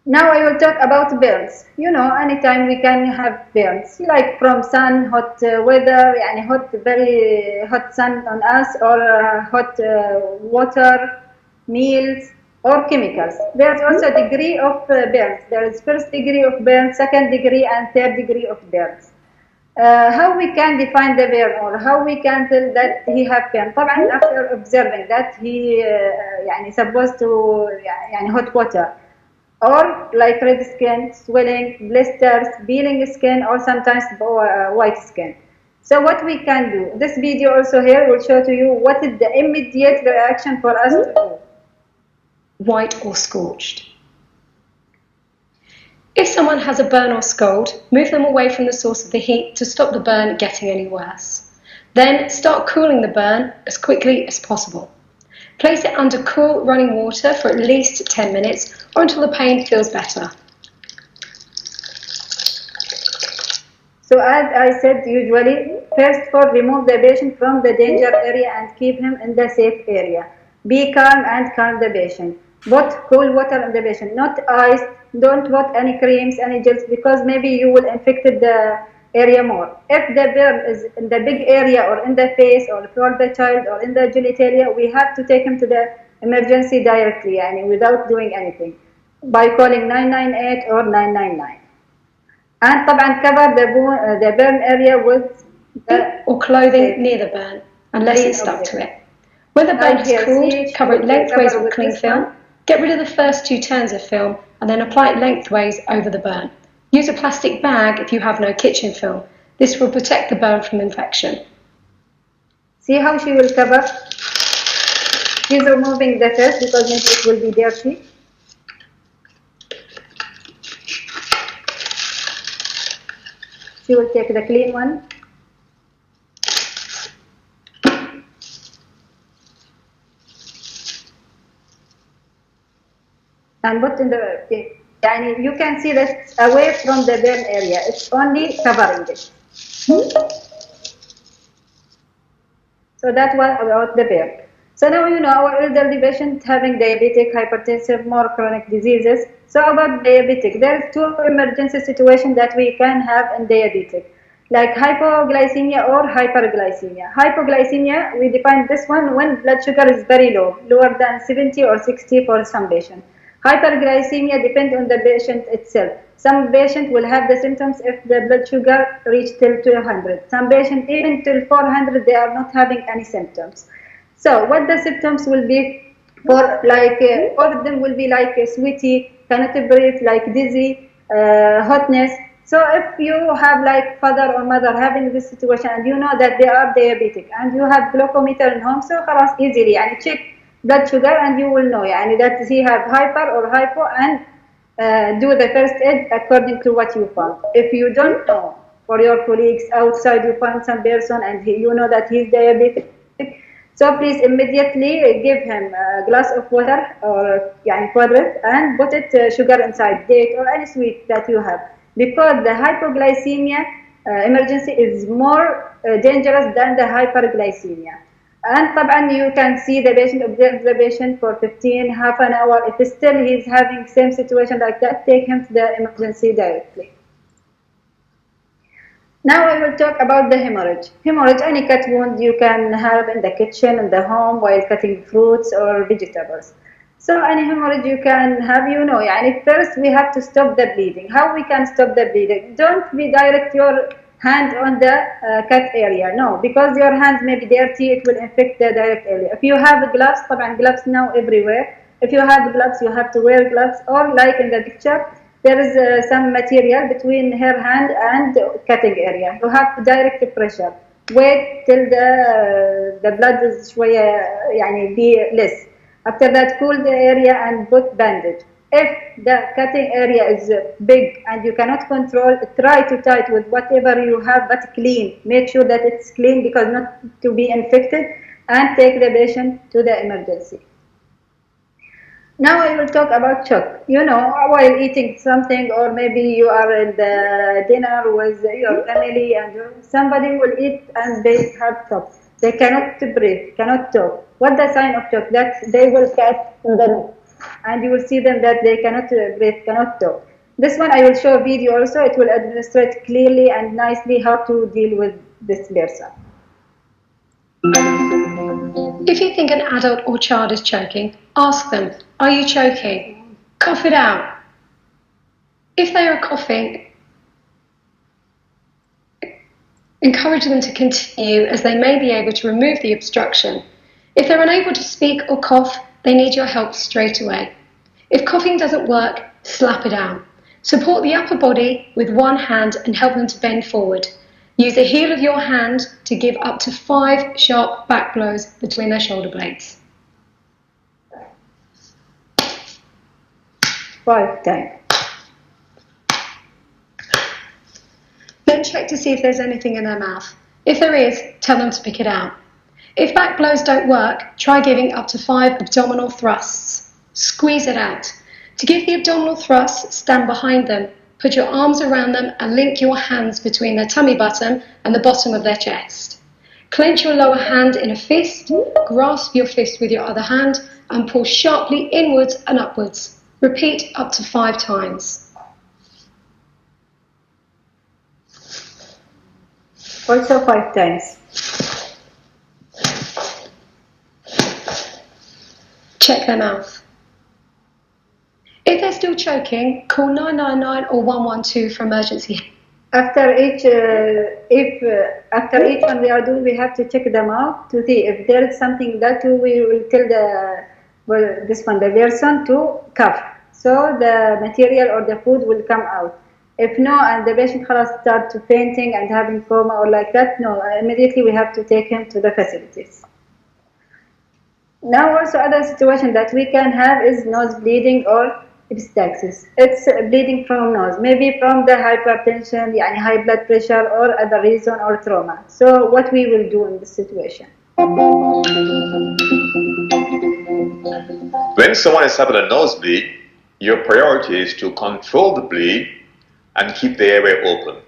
Now I will talk about burns. Anytime we can have burns, like from sun, hot weather, very hot sun on us, or hot water, meals, or chemicals. There's also a degree of burns. There is first degree of burns, second degree, and third degree of burns. How we can define the burn or how we can tell that he have burn? طبعا after observing that he supposed to hot water or like red skin, swelling, blisters, peeling skin, or sometimes white skin. So what we can do? This video also here will show to you what is the immediate reaction for us to do. White or scorched. If someone has a burn or scald, move them away from the source of the heat to stop the burn getting any worse. Then start cooling the burn as quickly as possible. Place it under cool running water for at least 10 minutes or until the pain feels better. So as I said, usually, first remove the patient from the danger area and keep him in the safe area. Be calm and calm the patient. Put cool water on the patient, not ice. Don't put any creams, any gels, because maybe you will infect the area more. If the burn is in the big area or in the face or for the child or in the genitalia, we have to take him to the emergency directly, without doing anything, by calling 998 or 999. And طبعا cover the burn area with or clothing near the burn, unless it's stuck to it. When the burn has cooled, cover it lengthways with cling film. Get rid of the first 2 turns of film and then apply it lengthways over the burn. Use a plastic bag if you have no kitchen film. This will protect the burn from infection. See how she will cover? She's removing the first because maybe it will be dirty. She will take the clean one. and put in the, يعني you can see that away from the burn area. It's only covering it. So that was about the burn. So now you know our elderly patient having diabetic, hypertensive, more chronic diseases. So about diabetic, there are two emergency situations that we can have in diabetic, like hypoglycemia or hyperglycemia. Hypoglycemia, we define this one when blood sugar is very low, lower than 70 or 60 for some patient. Hyperglycemia depends on the patient itself. Some patient will have the symptoms if the blood sugar reach till 200. Some patient even till 400 they are not having any symptoms. So what the symptoms will be for, like all of them will be like sweaty, cannot breathe, like dizzy, hotness. So if you have like father or mother having this situation and you know that they are diabetic and you have glucometer in home, so خلاص easily and check blood sugar and you will know يعني that he have hyper or hypo and do the first aid according to what you found. If you don't know, for your colleagues outside you find some person and you know that he's diabetic, so please immediately give him a glass of water or يعني quadrant and put it sugar inside, date or any sweet that you have, because the hypoglycemia emergency is more dangerous than the hyperglycemia. And طبعا you can see the patient, observe the patient for 15, half an hour. If still he's having same situation like that, take him to the emergency directly. Now I will talk about the hemorrhage. Hemorrhage, any cut wound you can have in the kitchen, in the home, while cutting fruits or vegetables. So any hemorrhage you can have, you know, يعني first we have to stop the bleeding. How we can stop the bleeding? Don't be direct your hand on the cut area, no, because your hands may be dirty, it will infect the direct area. If you have gloves, طبعا gloves now everywhere. If you have gloves, you have to wear gloves, or like in the picture, there is some material between her hand and cutting area. You have to direct pressure. Wait till the blood is شوية يعني be less. After that, cool the area and put bandage. If the cutting area is big and you cannot control, try to tie it with whatever you have, but clean. Make sure that it's clean because not to be infected, and take the patient to the emergency. Now I will talk about shock. You know, while eating something, or maybe you are in the dinner with your family and somebody will eat and they have shock. They cannot breathe, cannot talk. What's the sign of shock? That they will catch in the neck. And you will see them that they cannot breathe, cannot talk. This one I will show a video also. It will illustrate clearly and nicely how to deal with this person. If you think an adult or child is choking, ask them, are you choking? Cough it out. If they are coughing, encourage them to continue, as they may be able to remove the obstruction. If they're unable to speak or cough, they need your help straight away. If coughing doesn't work, slap it out. Support the upper body with one hand and help them to bend forward. Use the heel of your hand to give up to 5 sharp back blows between their shoulder blades. 5 times. Then check to see if there's anything in their mouth. If there is, tell them to pick it out. If back blows don't work, try giving up to 5 abdominal thrusts. Squeeze it out. To give the abdominal thrusts, stand behind them. Put your arms around them and link your hands between their tummy button and the bottom of their chest. Clench your lower hand in a fist, grasp your fist with your other hand and pull sharply inwards and upwards. Repeat up to 5 times. Also 5 times. Check their mouth. If they're still choking, call 999 or 112 for emergency. After each one we are doing, we have to check the mouth to see if there is something that we will tell the person to cough. So the material or the food will come out. If no, and the patient start to fainting and having coma or like that, no, immediately we have to take him to the facilities. Now also other situation that we can have is nose bleeding or epistaxis. It's bleeding from nose, maybe from the hypertension, high blood pressure or other reason or trauma. So what we will do in this situation? When someone is having a nosebleed, Your priority is to control the bleed and keep the airway open.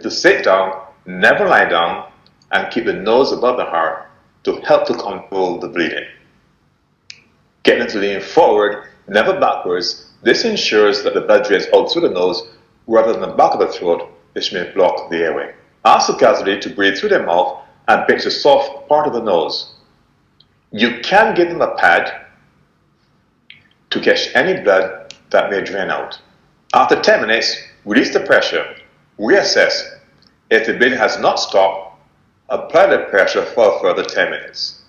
To sit down, never lie down, and keep the nose above the heart to help to control the bleeding. Getting to lean forward, never backwards, this ensures that the blood drains out through the nose rather than the back of the throat, which may block the airway. Ask the casualty to breathe through their mouth and pinch the soft part of the nose. You can give them a pad to catch any blood that may drain out. After 10 minutes, release the pressure, reassess. If the bleeding has not stopped, apply the pressure for a further 10 minutes.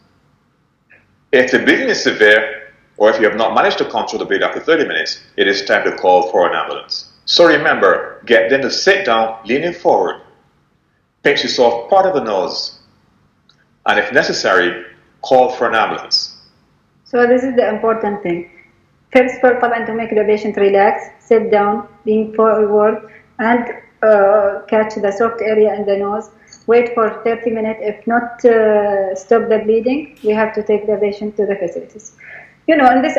If the bleeding is severe, or if you have not managed to control the bleed after 30 minutes, it is time to call for an ambulance. So remember, get them to sit down, leaning forward. Pinch the soft part of the nose. And if necessary, call for an ambulance. So this is the important thing. First, to make the patient relax, sit down, lean forward, and catch the soft area in the nose. Wait for 30 minutes. If not stop the bleeding, we have to take the patient to the facilities. You know, in this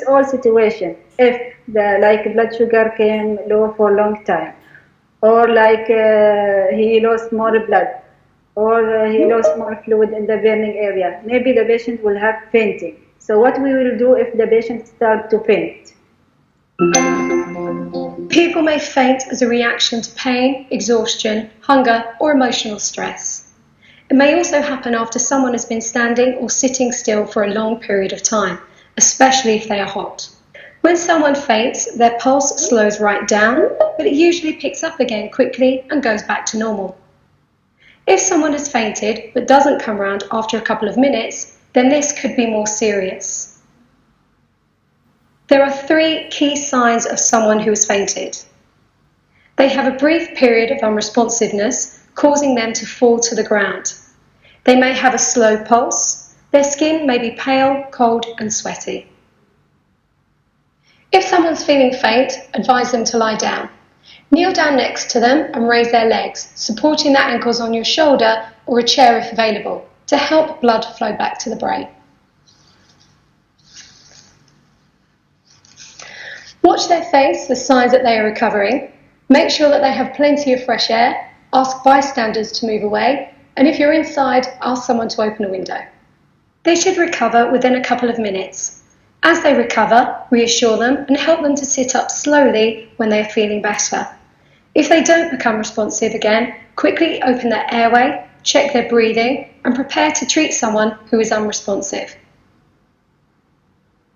whole situation, if the blood sugar came low for a long time, or he lost more blood, or he lost more fluid in the burning area, maybe the patient will have fainting. So what we will do if the patient starts to faint? People may faint as a reaction to pain, exhaustion, hunger, or emotional stress. It may also happen after someone has been standing or sitting still for a long period of time, especially if they are hot. When someone faints, their pulse slows right down, but it usually picks up again quickly and goes back to normal. If someone has fainted but doesn't come round after a couple of minutes, then this could be more serious. There are 3 key signs of someone who has fainted. They have a brief period of unresponsiveness, causing them to fall to the ground. They may have a slow pulse. Their skin may be pale, cold, and sweaty. If someone's feeling faint, advise them to lie down. Kneel down next to them and raise their legs, supporting their ankles on your shoulder or a chair if available, to help blood flow back to the brain. Watch their face for signs that they are recovering. Make sure that they have plenty of fresh air. Ask bystanders to move away, and if you're inside, ask someone to open a window. They should recover within a couple of minutes. As they recover, reassure them and help them to sit up slowly when they are feeling better. If they don't become responsive again, quickly open their airway, check their breathing, and prepare to treat someone who is unresponsive.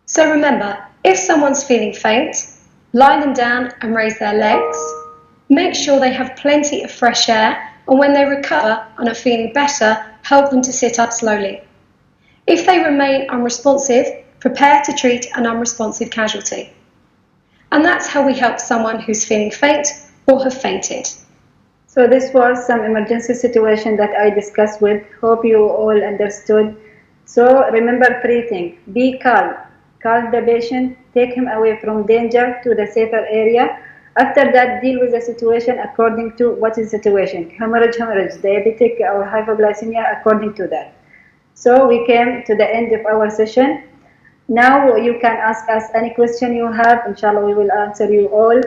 So remember, if someone's feeling faint, lie them down and raise their legs. Make sure they have plenty of fresh air, and when they recover and are feeling better, help them to sit up slowly. If they remain unresponsive, prepare to treat an unresponsive casualty. And that's how we help someone who's feeling faint or have fainted. So this was some emergency situation that I discussed with. Hope you all understood. So remember 3 things. Be calm. Calm the patient. Take him away from danger to the safer area. After that, deal with the situation according to what is the situation. Hemorrhage, diabetic or hypoglycemia, according to that. So we came to the end of our session. Now you can ask us any question you have. Inshallah, we will answer you all.